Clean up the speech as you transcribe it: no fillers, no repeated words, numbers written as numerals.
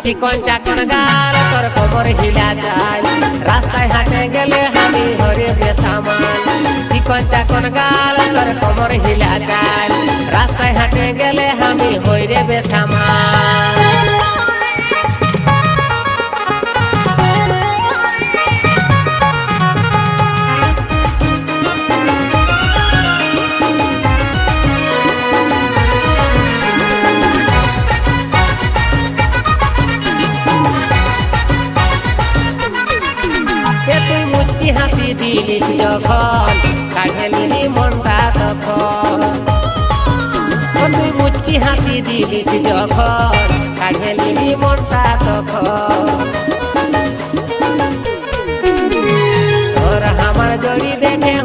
চিকন চাকন গাল তোর কোমর হিলা চাল রাস্তায় হাঁটে গেলে আমি হরে বেসামাল চিকন চাকন গাল তোর কোমর হিলা চাল রাস্তায় হাঁটে গেলে আমি হইরে বেসামাল হাসি দিলিস যখন কাঢ়েলি মনটা তখন তুই মুচকি হাসি দিলিস যখন কাঢ়েলি মনটা তখন তোর আমার জড়ি দেখে